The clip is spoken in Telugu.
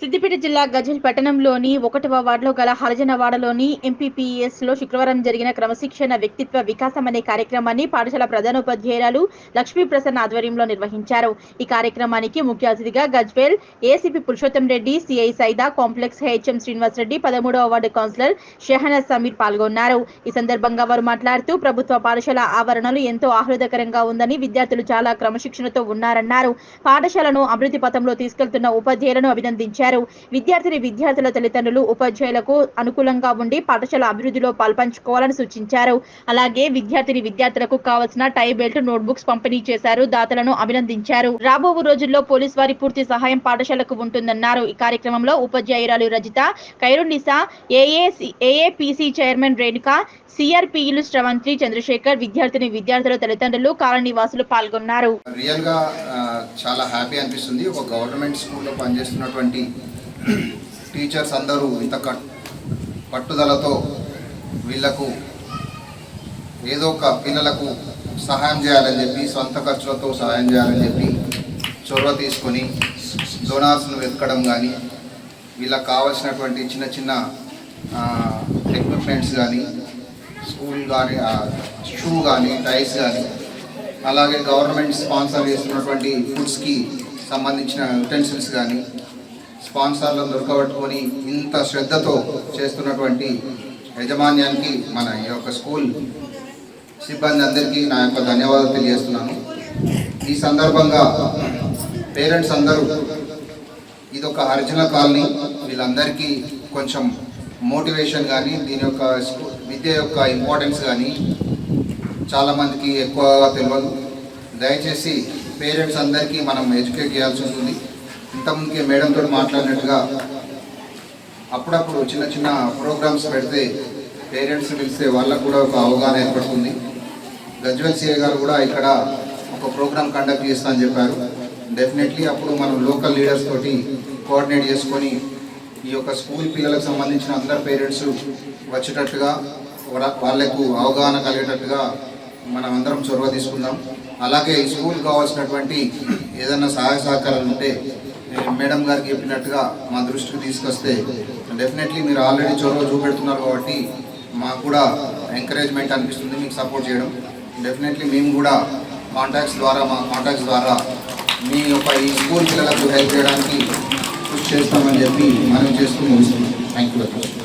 సిద్దిపేట జిల్లా గజ్వేల్ పట్టణంలోని 1వ వార్డులో గల హరిజనవాడలోని ఎంపీపీఎస్లో శుక్రవారం జరిగిన క్రమశిక్షణ వ్యక్తిత్వ వికాసం అనే కార్యక్రమాన్ని పాఠశాల ప్రధానోపాధ్యాయురాలు లక్ష్మీ ప్రసన్న ఆధ్వర్యంలో నిర్వహించారు. ఈ కార్యక్రమానికి ముఖ్య అతిథిగా Gajwel ACP Purushottam Reddy, CI Saida, complex HM Srinivas Reddy, 13వ వార్డు కౌన్సిలర్ షెహనాజ్ సమీర్ పాల్గొన్నారు. ఈ సందర్భంగా వారు మాట్లాడుతూ ప్రభుత్వ పాఠశాల ఆవరణలు ఎంతో ఆహ్లాదకరంగా ఉందని, విద్యార్థులు చాలా క్రమశిక్షణతో ఉన్నారన్నారు. పాఠశాలను అభివృద్ధి పథంలో తీసుకెళ్తున్న ఉపాధ్యాయులను అభినందించారు. విద్యార్థుల తల్లిదండ్రులు ఉపాధ్యాయులకు అనుకూలంగా ఉండి పాఠశాల అభివృద్ధిలో పాల్పంచుకోవాలని సూచించారు. అలాగే విద్యార్థులకు కావాల్సిన టై బెల్ట్, నోట్ బుక్స్ పంపిణీ చేశారు. దాతలను అభినందించారు. రాబో రోజుల్లో పోలీస్ వారి పూర్తి సహాయం పాఠశాలకు ఉంటుందన్నారు. ఈ కార్యక్రమంలో ఉపాధ్యాయురాలు రజిత, ఖైరునిసా, ఏఏపీసీ చైర్మన్ రేణుక, సిఆర్పిఈలు శ్రవంతి, చంద్రశేఖర్, విద్యార్థుల తల్లిదండ్రులు, కాలనీ వాసులు పాల్గొన్నారు. రియల్ గా చాలా హ్యాపీ అనిపిస్తుంది. ఒక గవర్నమెంట్ స్కూల్లో పనిచేస్తున్నటువంటి టీచర్స్ అందరూ ఇంత పట్టుదలతో వీళ్లకు ఏదో ఒక పిల్లలకు సహాయం చేయాలని చెప్పి, సొంత ఖర్చులతో సహాయం చేయాలని చెప్పి చొరవ తీసుకొని డోనార్స్ను వెతకడం కానీ, వీళ్ళకి కావాల్సినటువంటి చిన్న చిన్న ఎక్విప్మెంట్స్ కానీ, స్కూల్ కానీ, షూ కానీ, టైస్ కానీ, అలాగే గవర్నమెంట్ స్పాన్సర్ చేస్తున్నటువంటి ఫుడ్స్కి సంబంధించిన యుటెన్సిల్స్ కానీ స్పాన్సర్లను దొరకబట్టుకొని ఇంత శ్రద్ధతో చేస్తున్నటువంటి యాజమాన్యానికి, మన ఈ యొక్క స్కూల్ సిబ్బంది అందరికీ నా యొక్క ధన్యవాదాలు తెలియజేస్తున్నాను. ఈ సందర్భంగా పేరెంట్స్ అందరూ, ఇదొక హరిజన కాలనీ, వీళ్ళందరికీ కొంచెం మోటివేషన్ కానీ, దీని యొక్క విద్య యొక్క ఇంపార్టెన్స్ కానీ చాలామందికి ఎక్కువగా తెలియదు. దయచేసి పేరెంట్స్ అందరికీ మనం ఎడ్యుకేట్ చేయాల్సి ఉంటుంది. ఇంతకుముందుకే మేడంతో మాట్లాడినట్టుగా అప్పుడప్పుడు చిన్న చిన్న ప్రోగ్రామ్స్ పెడితే పేరెంట్స్ పిలిస్తే వాళ్ళకు కూడా ఒక అవగాహన ఏర్పడుతుంది. గజ్వేల్ సిఐ గారు కూడా ఇక్కడ ఒక ప్రోగ్రామ్ కండక్ట్ చేస్తా అని చెప్పారు. డెఫినెట్లీ అప్పుడు మనం లోకల్ లీడర్స్ తోటి కోఆర్డినేట్ చేసుకొని ఈ యొక్క స్కూల్ పిల్లలకు సంబంధించిన అందరు పేరెంట్స్ వచ్చేటట్టుగా, వాళ్లకు అవగాహన కలిగేటట్టుగా మనం అందరం చొరవ తీసుకుందాం. అలాగే ఈ స్కూల్ కావాల్సినటువంటి ఏదైనా సహాయ సహకారాలు ఉంటే మేడం గారికి చెప్పినట్టుగా మా దృష్టికి తీసుకొస్తే డెఫినెట్లీ మీరు ఆల్రెడీ చొరవ చూపెడుతున్నారు కాబట్టి మాకు కూడా ఎంకరేజ్మెంట్ అనిపిస్తుంది మీకు సపోర్ట్ చేయడం. డెఫినెట్లీ మేము కూడా మా కాంటాక్ట్స్ ద్వారా మీ యొక్క ఈ స్కూల్ పిల్లలకు హెల్ప్ చేయడానికి కృషి చేస్తామని చెప్పి మనం చేస్తూ ముగిస్తున్నాం. Thank you very much.